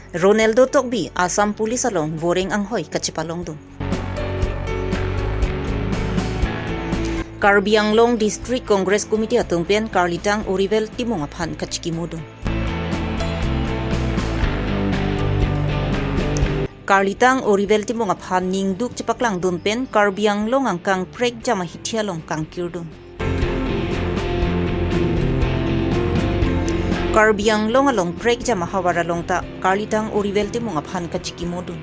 Ronaldo tokbi Asam Pulis along voring anghoy kachipalong dun. Karbi Longri District Congress Committee atungpen Karlitang Urivel timong aphan kachikimodun. Karlitang Urivel timong aphan ningduk chipaklang dunpen Karbi Long angkang prek jama hitialong kang kirdun. Karbi Long along prek jama hawaralong ta Karlitang Urivel timong aphan kachikimodun.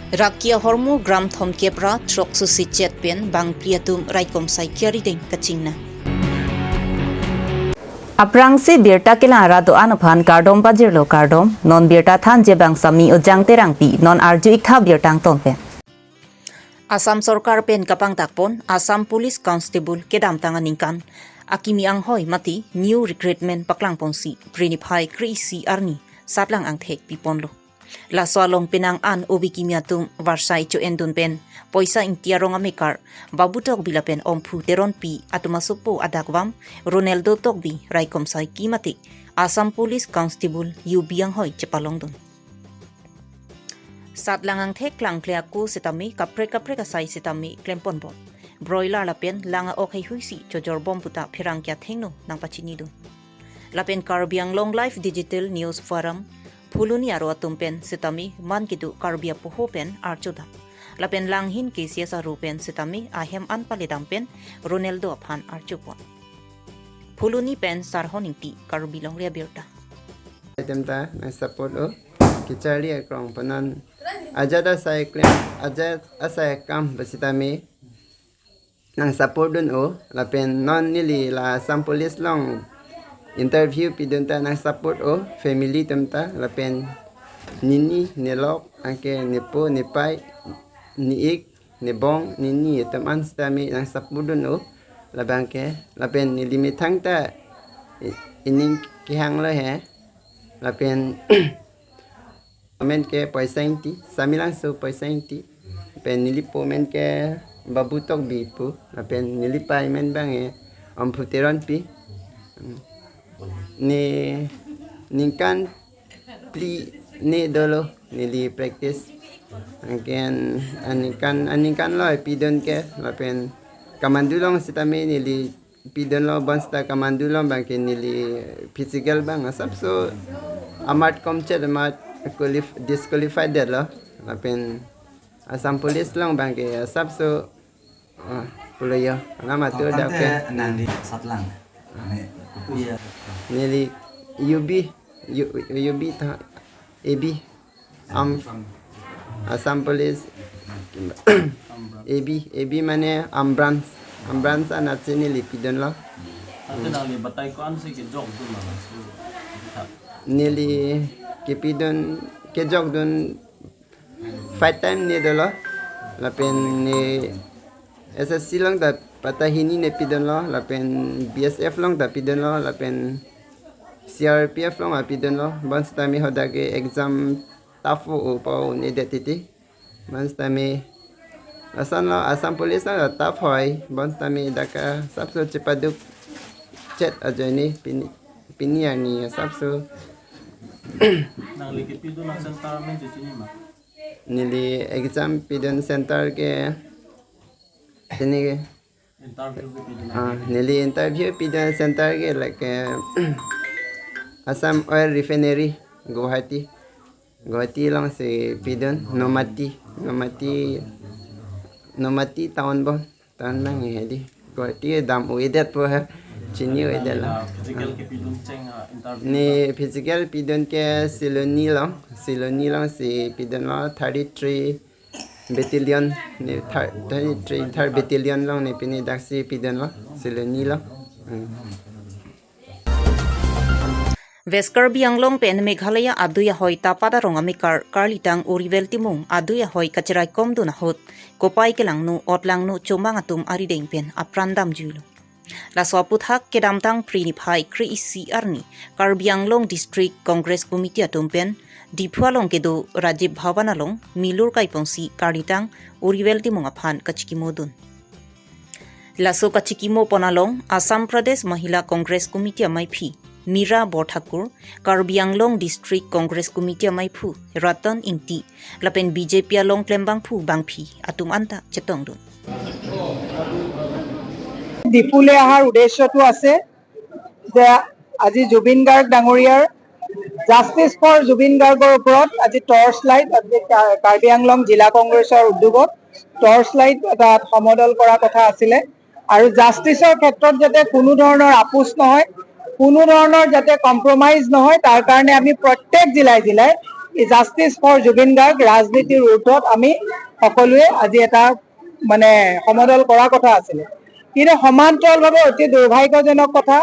Rakia hormu gram thom kepra trok susi chet pen bang priatum raikom sai kiari deng kachingna. Aprang si birta kelara do anuphan kardom bajirlo kardom non birta than je bang sami ojang terang pi non arju ikha birtang tonpen. Asam Sorkar pen kapang takpon Asam Police Constable kedam tangan ningkan akimi anghoy mati new recruitment paklang ponsi priniphai krisi arni satlang ang thek piponlo. La soalong pinang an obi kimiatum varsai cho endun pen poisa intiarong amikar babutok bilapen ompu teron pi atumasupo adagwam Ronaldo tokbi raikom sai kimati Asam Police Constable yubiang hoy chepalong dun. Sat langang thek lang kleaku sitami kapre kasai sitami klempon bon broiler lapen langa okay huisi chojor bom puta phirang kya thengno nang pachini dun. Lapen Karbi Long Life Digital News Forum Puluni aro atumpen sitami man kitu Karbi pohopen archoda. Lapen langhin ke siasa rupen sitami ahem an palidampen Ronaldo aphan archupon. Puluni pen sarhoning ti Karbi Longri Abirta. Item ta na support o kichari akrong panan ajada sai claim ajad asai kam basitami nang support dun o lapen non nili la Assam Police long interview pidunta nang support o family temta lapen nini nelok angke nepo nepai niik nebong nini teman stami nang support dun o labangke lapen nilimitang ta ining kihang lo he lapen men ke paisa inti samilang so paisa inti pen nilipo men ke babutok bipu lapen nilipai men bange amputeron pi ni ningkan pli ni dolo nili practice angken aninkan lo pidon ke lapen kamandulong sitame nili pidon lo bansta kamandulong bangke nili physical bang asap so amat komchet amat disqualified dia lo lapen Assam Police long bangke asap so pulo yo nama tu dak ke nandi satlang nili UB ta AB Assam Police AB mane ambrans anat sini lipidon lo nili kepidon kejok dun fight time ni dolo lapen ni SSC long da patahini ne pidon lo lapen BSF long da pidon lo lapen CRPF long pidon lo bans tami hodage exam tafu upo ni detiti bans tami asan lo Assam Police lo taf hoy bans tami daka sabso cepaduk chat aja ni pinian ni sabso nang likit pido ng center men sini ma nili exam pidon center ke sini ke interview pido nili interview pidon center ke like Assam Oil Refinery Guwahati lang si pidon nomati tahun bon tahun lang hedi Guwahati dam uidat po ha chini uidat lang physical ke pido cheng interview ni physical pidon ke siloni lang si pidon lo 33 battalion ni 33 third battalion long ni pini daksi pidon lo siloni lang Karbi Long pen Meghalaya aduya hoy tapada rong amikar Karlitang Urivel timung aduya hoy kachirai kom duna hot kopai kelang nu otlang nu chomang atum arideng pen aprandam julo. La swaput hak kedamtang priniphai krisi arni Karbi Long District Congress Committee atumpen diphualong kedo Rajiv Bhavanalong milur kaipongsi Karlitang Urivel timung aphan kachikimodun. La so kachikimo ponalong Assam Pradesh Mahila Congress Committee amai phi Mira Borthakur, Karbi Anglong District Congress Committee Maipu, Ratan Ingti, Lapen BJP Along Klembang Pu Bangpi, Atum Anta Chetongdun. ডিপুলে অহাৰ উদ্দেশ্যটো আছে যে আজি জুবিন গাৰ্গ ডাঙৰীয়াৰ justice for Zubeen গাৰ্গৰ ওপৰত আজি torch light Karbi Anglong জিলা কংগ্ৰেছৰ উদ্যোগত টৰ্চ লাইট এটা সমদল কৰা কথা আছিলে আৰু জাষ্টিছৰ ক্ষেত্ৰত যাতে কোনো ধৰণৰ আপোচ নহয় কোনো ধৰণৰ যাতে কম্প্ৰমাইজ নহয় তাৰ কাৰণে আমি প্ৰত্যেক জিলাই জিলাই জাষ্টিছ ফৰ জুবিন গাৰ্গ ৰাজনীতিৰ ঊৰ্ধত আমি সকলোৱে আজি এটা মানে সমদল কৰা কথা আছিলে কিন্তু সমান্তৰালভাৱে অতি দুৰ্ভাগ্যজনক কথা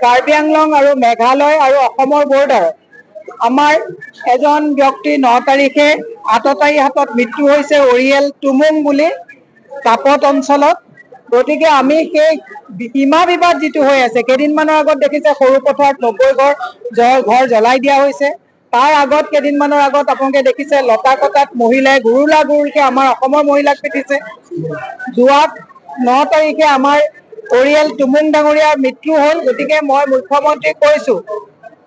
কাৰ্বি আংলং আৰু মেঘালয় আৰু অসমৰ বৰ্ডাৰত আমাৰ এজন ব্যক্তি 9 তাৰিখে আততায়ী হাতত মৃত্যু হৈছে অৰিয়েল টুমুং বুলি তাপত অঞ্চলত গতিকে আমি সেই সীমা বিবাদ যিটো হৈ আছে কেইদিনমানৰ আগত দেখিছে সৰু পথাৰত 90 ঘৰ জ্বলাই দিয়া হৈছে তাৰ আগত কেইদিনমানৰ আগত আপোনালোকে দেখিছে লতা কটাত মহিলাই গুৰুলা গুৰুকে আমাৰ অসমৰ মহিলাক পিটিছে যোৱা 9 তাৰিখে আমাৰ অৰিয়েল টুমুং ডাঙৰীয়াৰ মৃত্যু হ'ল গতিকে মই মুখ্যমন্ত্ৰীক কৈছো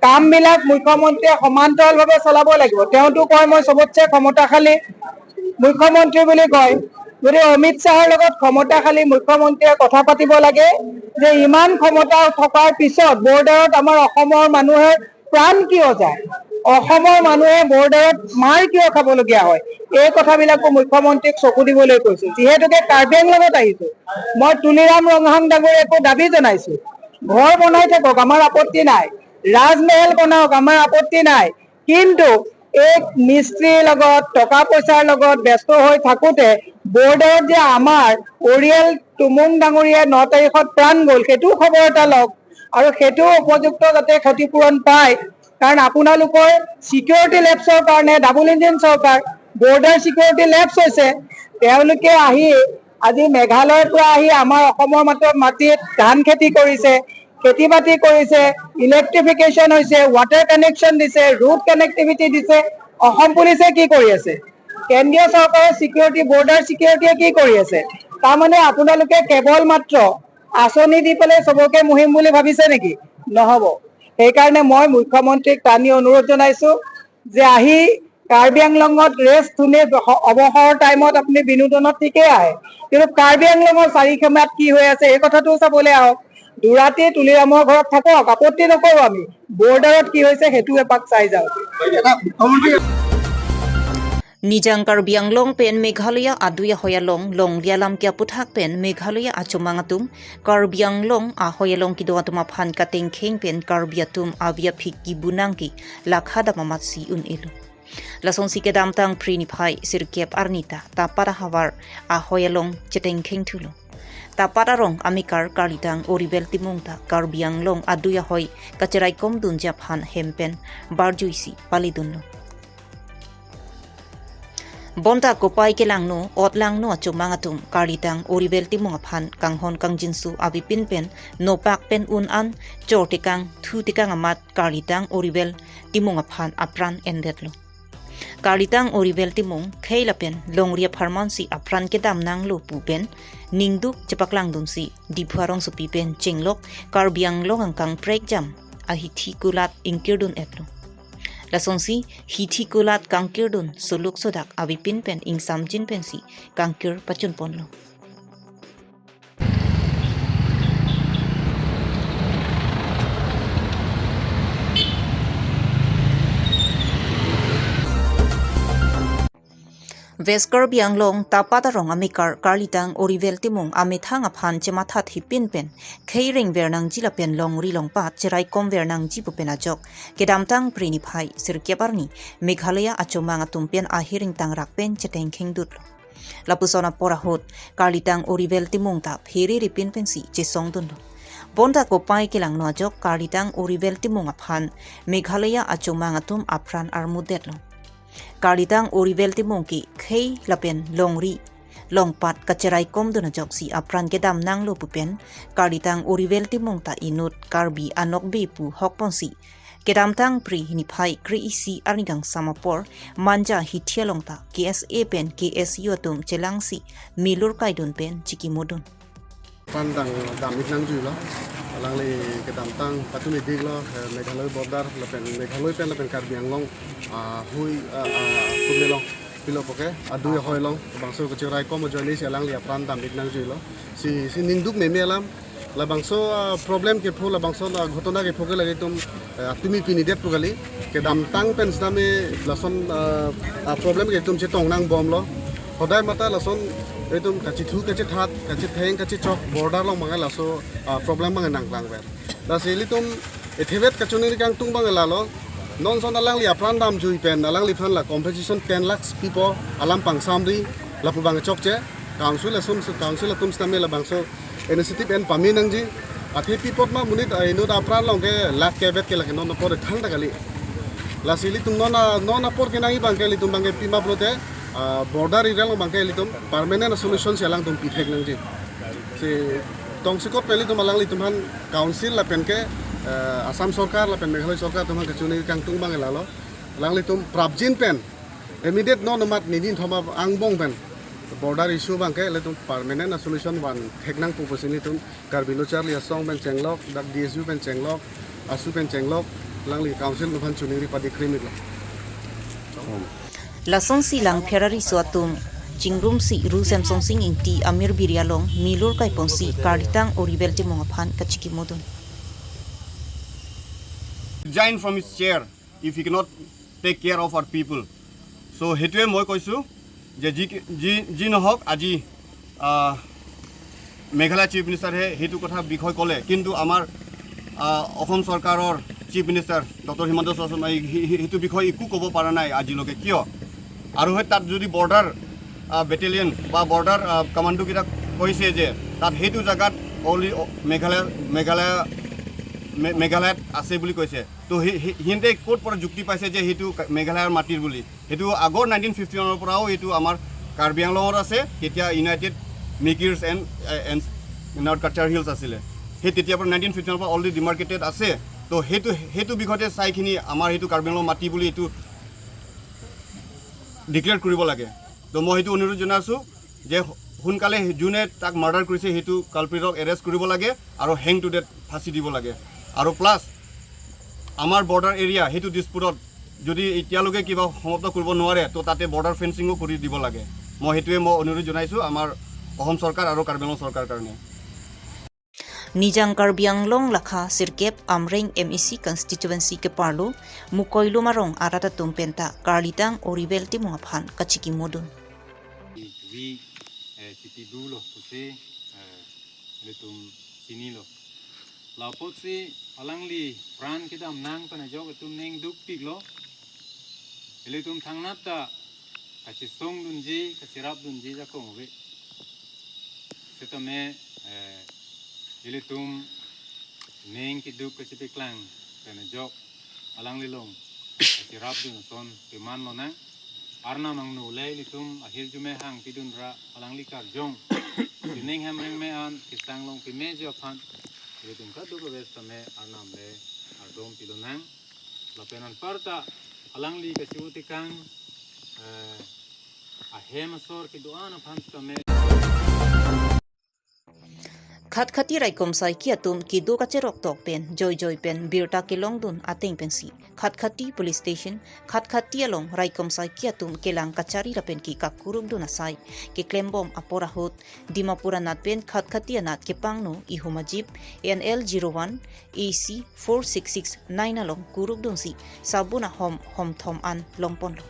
কামবিলাক মুখ্যমন্ত্ৰীয়ে সমান্তৰালভাৱে চলাব লাগিব তেওঁতো কয় মই সবতছে ক্ষমতাশালী মুখ্যমন্ত্ৰী বুলি কয় গতিকে অমিত শ্বাহৰ লগত ক্ষমতাশালী মুখ্যমন্ত্ৰীয়ে কথা পাতিব লাগে যে ইমান ক্ষমতা থকাৰ পিছত বৰ্ডাৰত আমাৰ অসমৰ মানুহৰ প্ৰাণ কিয় যায় অসমৰ মানুহে বৰ্ডাৰত মাৰ কিয় খাবলগীয়া হয় এই কথাবিলাকো মুখ্যমন্ত্ৰীক চকু দিবলৈ কৈছো যিহেতুকে কাৰ্বি আংলঙত আহিছো মই তুলিৰাম ৰংহাং ডাঙৰীয়াকো দাবী জনাইছো ঘৰ বনাই থাকক আমাৰ আপত্তি নাই ৰাজমহল বনাওক আমাৰ আপত্তি নাই কিন্তু এক মিস্ত্ৰীৰ লগত টকা পইচাৰ লগত ব্যস্ত হৈ থাকোতে বৰ্ডাৰত যে আমাৰ অৰিয়েল টুমুং ডাঙৰীয়াই 9 তাৰিখত প্ৰাণ গ'ল সেইটো খবৰ এটা লওক আৰু সেইটো উপযুক্ত যাতে ক্ষতিপূৰণ পায় কাৰণ আপোনালোকৰ সিকিউৰিটি লেপছৰ কাৰণে ডাবল ইঞ্জিন চৰকাৰ বৰ্ডাৰ সিকিউৰিটি লেপছ হৈছে তেওঁলোকে আহি আজি মেঘালয়ৰ পৰা আহি আমাৰ অসমৰ মাটিত ধান খেতি কৰিছে খেতি বাতি কৰিছে ইলেক্ট্ৰিফিকেশ্যন হৈছে ৱাটাৰ কানেকশ্যন দিছে ৰুট কানেক্টিভিটি দিছে অসম পুলিচে কি কৰি আছে কেন্দ্ৰীয় চৰকাৰৰ সিকিউৰিটি বৰ্ডাৰ সিকিউৰিটিয়ে কি কৰি আছে তাৰমানে আপোনালোকে কেৱল মাত্ৰ আঁচনি দি পেলাই সবকে মুহিম বুলি ভাবিছে নেকি নহব সেইকাৰণে মই মুখ্যমন্ত্ৰীক টানি অনুৰোধ জনাইছো যে আহি কাৰ্বি আংলঙত ৰেষ্ট শুনে অৱসৰ টাইমত আপুনি বিনোদনত ঠিকেই আহে কিন্তু কাৰ্বি আংলঙৰ চাৰিসীমাত কি হৈ আছে এই কথাটো চাবলৈ আহক দুৰাতি তুলিৰামৰ ঘৰত থাকক আপত্তি নকৰো আমি বৰ্ডাৰত কি হৈছে সেইটো এপাক চাই যাওক Nijang Karbi Anglong pen Meghalaya aduya hoyalong long lialam kia puthak pen Meghalaya achumangatum Karbi Anglong ahoyalong kidoatuma phan kateng kheng pen Karbi atum avia phiki bunangki lakhada mamatsi un ilu Lasong si kedam tang prini phai sirkep arnita ta para hawar ahoyalong cheteng kheng thulu ta para rong amikar kalitang oribel timungta Karbi Anglong aduya hoy kacherai kom dunja phan hempen barjuisi palidunlo Bonta kopai ke langno otlang no achumangatum kalitang oribel timung phan kanghon kangjinsu abipin pen no pak pen un an chortikang thutikang amat kalitang oribel timung phan apran endetlo Kalitang oribel timung kheilapen longria pharmacy apran ke dam nang lo pupen ningduk chepaklang dunsi dipharong supi pen chenglok Karbiang longang prek jam ahithi kulat ingkirdun etlo Lasonsi hithi kulat kangkirdun suluk sodak abipin pen ingsam jin pensi kangkir pachun ponlo West Karbi Anglong tapatarong amikar karlitang oribel timung amithang aphan chemathat hipin pen kheiring vernang jilapen longri longpat cherai kom vernang jipupen ajok kedamtang prini phai sirkeparni Meghalaya achomanga tumpen ahiring tangrak pen cheteng khengdut lapusona porahot karlitang oribel timung ta pheri ripin pensi chesong dun bonda ko pai kilang no ajok karlitang oribel timung aphan Meghalaya achomanga tum apran armudetlo Kalitang oribel timongki khei lapen longri longpat kacherai kom dona joksi apran kedam nang lo pupen kalitang oribel timongta inut karbi anok bepu hokponsi kedam tang pri ni phai kri isi arnigang samapor manja hithialongta KSA pen KSU atum chelangsi milur kaidun pen chikimodun Pandang damit nang jula alangli kedam tang patumi diglo Meghalaya border lapen Meghalaya pen lapen Karbi Anglong hui tumilong pilo poke adu ya hoilong bangso kecirai komo joni si alangli apran dam dignang juilo si ningduk meme alam la bangso problem ke phu la bangso na ghotona ke phoke lagi tumi pini det pugali kedam tang pen stame lason problem ke tum che tong nang bom lo hodai mata lason etum kachi thu kachi that kachi theng kachi chok border long mangai laso problem mangai nang lang ver la seli tum ethebet kachuni kang tung bangai lalo non son alang li apran dam jui pen alang li phan la competition 10 lakhs people alam pang samri la pu bang chok che council la sum council la tum stame la bangso initiative en paminang ji athi people ma munit ino da apran long ke lak ke bet ke la non por thang da gali la seli tum non por ke nang bang ke li tum bang ke pima prote border area lo bangkai litum permanent solution sialang tum pithek nang ji si tongsikot peli tum alang litum han council la pen ke Assam sarkar la pen Meghalaya sarkar tum han kachuni kang tung bang lalo alang litum prabjin pen immediate non mat nidin thoma angbong pen border issue bangkai litum permanent solution wan theknang puposini tum Karbi Longri Abirta pen chenglok dak DSU pen chenglok asu pen chenglok alang li council tum han chuni ri padi krimit lo Lason silang Ferrari suatum Jingrum si Rusem Sonsing inti Amir Birialong Milur kai ponsi Karditang Oribel je mongaphan kachiki modun. Resign from his chair if he cannot take care of our people. So hetue moi koisu je ji nohok aji Meghalaya chief minister he hetu kotha bikhoy kole kintu amar Assam sarkaror chief minister Dr. Himanta Biswa Sarma hetu bikhoy iku kobo para nai ajiloke kiyo আৰু তাত যদি border battalion বা border commando কিটা কৈছে যে তাত হেতু জায়গাত অনলি মেঘালয়ত আছে বুলি কৈছে তো হিন্তে কোট পৰা যুক্তি পাইছে যে হেতু মেঘালয়ৰ মাটিৰ বুলি হেতু আগৰ 1951 ৰ পৰাও হেতু আমাৰ কাৰ্বি আংলঙৰ আছে কেতিয়া united Mikirs and north Cachar hills আছিলে হে তেতিয়া পৰা 1951 ৰ পৰা অলৰেডি ডিমাৰ্কেটেড আছে তো হেতু বিষয়তে চাইখিনি আমাৰ হেতু কাৰ্বি আংলঙৰ মাটি বুলি হেতু ডিক্লেয়াৰ কৰিব লাগে তো মই হেতু অনুৰোধ জনাইছো যে হুনকালে জুনে তাক মাৰ্ডাৰ কৰিছে হেতু কালপ্ৰিটক এৰেষ্ট কৰিব লাগে আৰু হেং টু ডেথ ফাঁচি দিব লাগে আৰু প্লাছ আমাৰ বৰ্ডাৰ এৰিয়া হেতু ডিসপুটত যদি এতিয়ালৈকে কিবা সমাপ্ত কৰিব নোৱাৰে তো তাতে বৰ্ডাৰ ফেন্সিংও কৰি দিব লাগে মই হেতুৱে মই অনুৰোধ জনাইছো আমাৰ অসম চৰকাৰ আৰু কাৰ্বি আংলং চৰকাৰ কাৰণে Nijang Karbi Anglong lakha sirkep Amreng MEC constituency ke parlo mukoilo marong arata tumpenta Karlitang Oribel ti mongaphan kachiki modun. Vi chiti dulo puse letum sinilo. La potsi alangli pran kita amnang pana jog tum neng duk piglo. Letum thangnata kachi song dunji kachirap dunji jakong we. Setame Ilitum neng kiduk kecipiklang karena jok alang lilong kecirap dun son keman lona arna mangnu lay ilitum akhir jume hang pidun ra alang likar jong sineng hamreng me an kisang long pimejo pan ilitum kadu ko besta me arnam le ardom pidunang lapenan parta alang li keciutikang ahemasor kiduana pansta me Khat khati raikom sai kiatum ki do ka cherok tok pen joy pen birta ke longdun ateng pensi khat khati police station khat khati along raikom sai kiatum kelang kachari rapen ki kakuruk dun asai ke klembom apora hot dimapura nat pen khat khati anat ke pangno ihumajip NL01 AC 4669 along kuruk dun si sabuna hom thom an longpon lo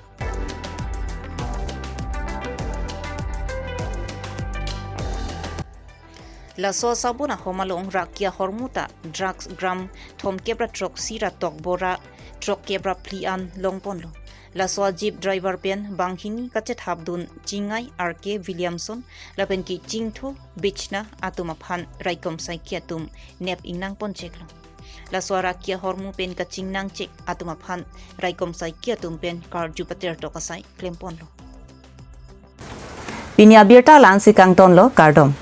La so sabuna homalong rakia hormuta drugs gram thom kebra truck sira tok bora truck kebra plian longpon lo la so jeep driver pen banghini kachet habdun chingai RK Williamson lapen ki chingtho bichna atuma phan raikom sai kiatum nep ingnang pon cheklo la so rakia hormu pen ka chingnang chek atuma phan raikom sai kiatum pen kar jupater to kasai klempon lo Pinya Abirta lansi kang ton lo kardom